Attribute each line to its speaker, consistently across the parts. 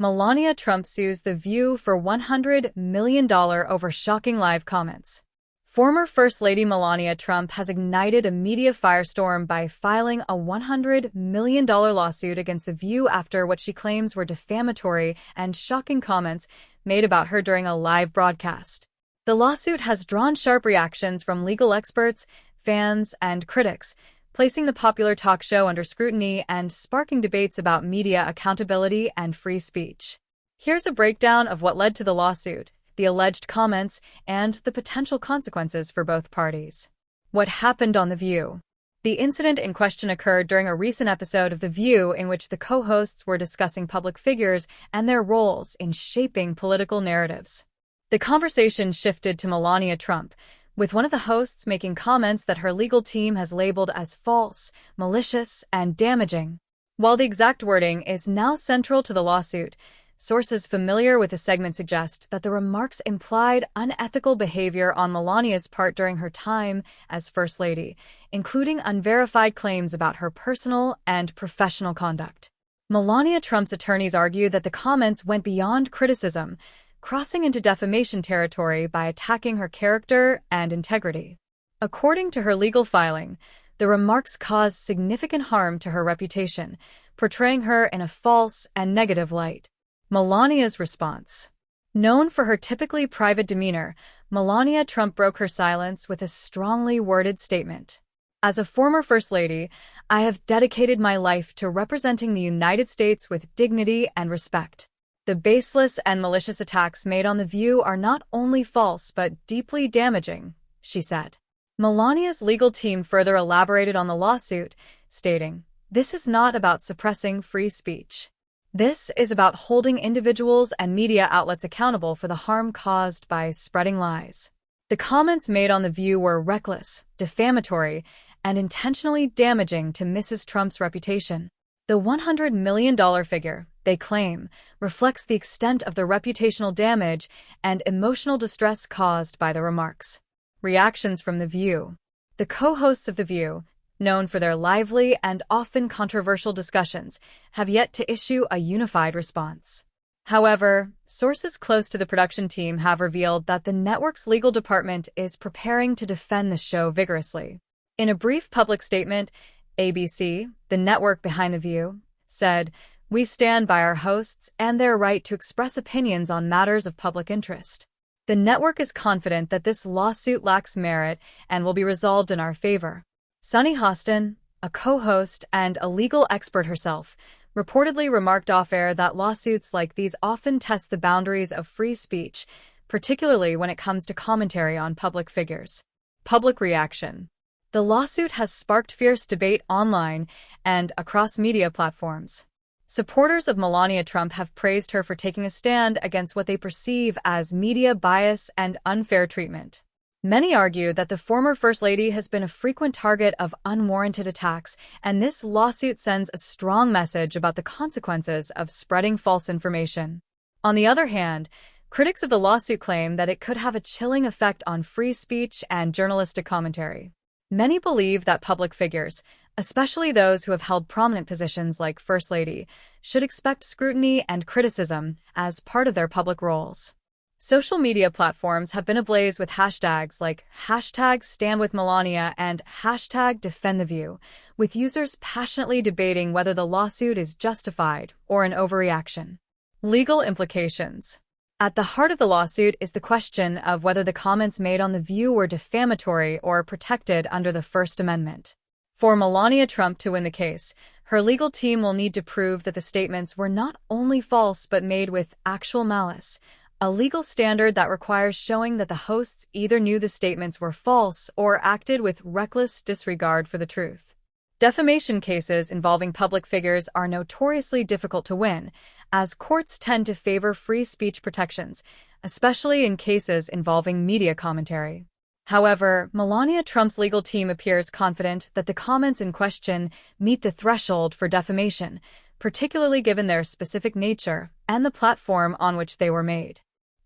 Speaker 1: Melania Trump sues The View for $100 million over shocking live comments. Former First Lady Melania Trump has ignited a media firestorm by filing a $100 million lawsuit against The View after what she claims were defamatory and shocking comments made about her during a live broadcast. The lawsuit has drawn sharp reactions from legal experts, fans, and critics, placing the popular talk show under scrutiny and sparking debates about media accountability and free speech. Here's a breakdown of what led to the lawsuit, the alleged comments, and the potential consequences for both parties. What happened on The View? The incident in question occurred during a recent episode of The View in which the co-hosts were discussing public figures and their roles in shaping political narratives. The conversation shifted to Melania Trump, with one of the hosts making comments that her legal team has labeled as false, malicious, and damaging. While the exact wording is now central to the lawsuit, sources familiar with the segment suggest that the remarks implied unethical behavior on Melania's part during her time as First Lady, including unverified claims about her personal and professional conduct. Melania Trump's attorneys argue that the comments went beyond criticism, crossing into defamation territory by attacking her character and integrity. According to her legal filing, the remarks caused significant harm to her reputation, portraying her in a false and negative light. Melania's response. Known for her typically private demeanor, Melania Trump broke her silence with a strongly worded statement. As a former First Lady, I have dedicated my life to representing the United States with dignity and respect. The baseless and malicious attacks made on The View are not only false but deeply damaging, she said. Melania's legal team further elaborated on the lawsuit, stating, "This is not about suppressing free speech. This is about holding individuals and media outlets accountable for the harm caused by spreading lies." The comments made on The View were reckless, defamatory, and intentionally damaging to Mrs. Trump's reputation. The $100 million figure, they claim, reflects the extent of the reputational damage and emotional distress caused by the remarks. Reactions from The View. The co-hosts of The View, known for their lively and often controversial discussions, have yet to issue a unified response. However, sources close to the production team have revealed that the network's legal department is preparing to defend the show vigorously. In a brief public statement, ABC, the network behind The View, said, "We stand by our hosts and their right to express opinions on matters of public interest." The network is confident that this lawsuit lacks merit and will be resolved in our favor. Sunny Hostin, a co-host and a legal expert herself, reportedly remarked off-air that lawsuits like these often test the boundaries of free speech, particularly when it comes to commentary on public figures. Public reaction. The lawsuit has sparked fierce debate online and across media platforms. Supporters of Melania Trump have praised her for taking a stand against what they perceive as media bias and unfair treatment. Many argue that the former First Lady has been a frequent target of unwarranted attacks, and this lawsuit sends a strong message about the consequences of spreading false information. On the other hand, critics of the lawsuit claim that it could have a chilling effect on free speech and journalistic commentary. Many believe that public figures, especially those who have held prominent positions like First Lady, should expect scrutiny and criticism as part of their public roles. Social media platforms have been ablaze with hashtags like #StandWithMelania and #DefendTheView, with users passionately debating whether the lawsuit is justified or an overreaction. Legal implications. At the heart of the lawsuit is the question of whether the comments made on The View were defamatory or protected under the First Amendment. For Melania Trump to win the case, her legal team will need to prove that the statements were not only false but made with actual malice, a legal standard that requires showing that the hosts either knew the statements were false or acted with reckless disregard for the truth. Defamation cases involving public figures are notoriously difficult to win, as courts tend to favor free speech protections, especially in cases involving media commentary. However, Melania Trump's legal team appears confident that the comments in question meet the threshold for defamation, particularly given their specific nature and the platform on which they were made.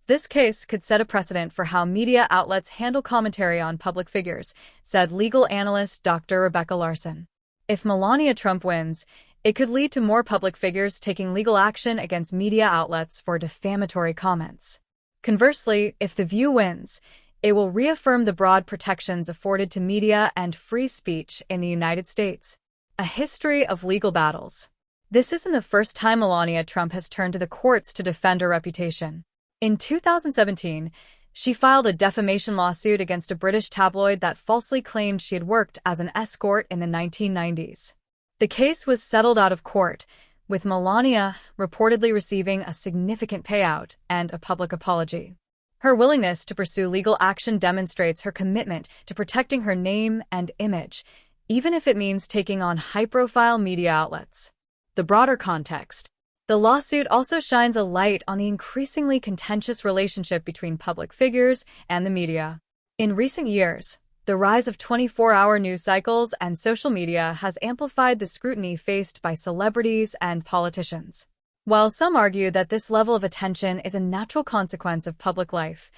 Speaker 1: This case could set a precedent for how media outlets handle commentary on public figures, said legal analyst Dr. Rebecca Larson. If Melania Trump wins, It could lead to more public figures taking legal action against media outlets for defamatory comments. Conversely, if The View wins, it will reaffirm the broad protections afforded to media and free speech in the United States. A history of legal battles. This isn't the first time Melania Trump has turned to the courts to defend her reputation. In 2017, she filed a defamation lawsuit against a British tabloid that falsely claimed she had worked as an escort in the 1990s. The case was settled out of court, with Melania reportedly receiving a significant payout and a public apology. Her willingness to pursue legal action demonstrates her commitment to protecting her name and image, even if it means taking on high-profile media outlets. The broader context. The lawsuit also shines a light on the increasingly contentious relationship between public figures and the media. In recent years, the rise of 24-hour news cycles and social media has amplified the scrutiny faced by celebrities and politicians. While some argue that this level of attention is a natural consequence of public life,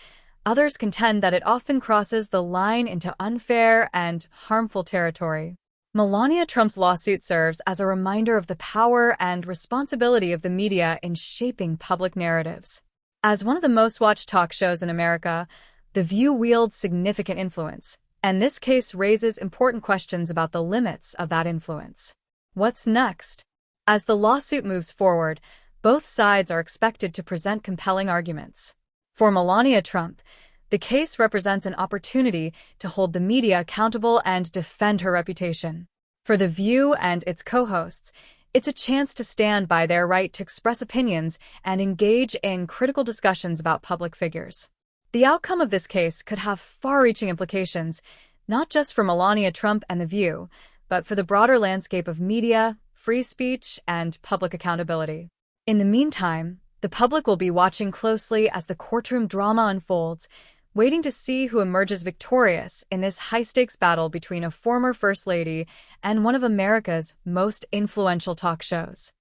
Speaker 1: others contend that it often crosses the line into unfair and harmful territory. Melania Trump's lawsuit serves as a reminder of the power and responsibility of the media in shaping public narratives. As one of the most watched talk shows in America, The View wields significant influence, and this case raises important questions about the limits of that influence. What's next? As the lawsuit moves forward, both sides are expected to present compelling arguments. For Melania Trump, the case represents an opportunity to hold the media accountable and defend her reputation. For The View and its co-hosts, it's a chance to stand by their right to express opinions and engage in critical discussions about public figures. The outcome of this case could have far-reaching implications, not just for Melania Trump and The View, but for the broader landscape of media, free speech, and public accountability. In the meantime, the public will be watching closely as the courtroom drama unfolds, waiting to see who emerges victorious in this high-stakes battle between a former First Lady and one of America's most influential talk shows.